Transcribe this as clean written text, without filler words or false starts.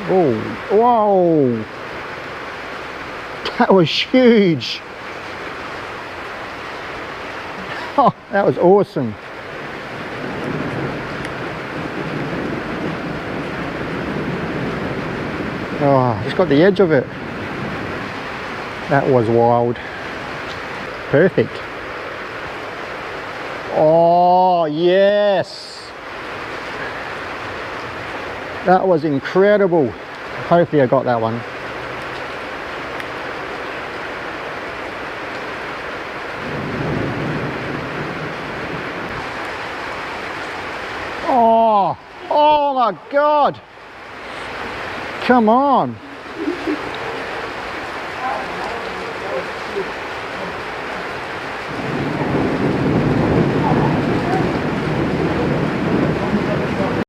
Oh, whoa. That was huge. Oh, that was awesome. Oh, just got the edge of it. That was wild. Perfect. Oh, yes. That was incredible. Hopefully I got that one. Oh, oh my God. Come on.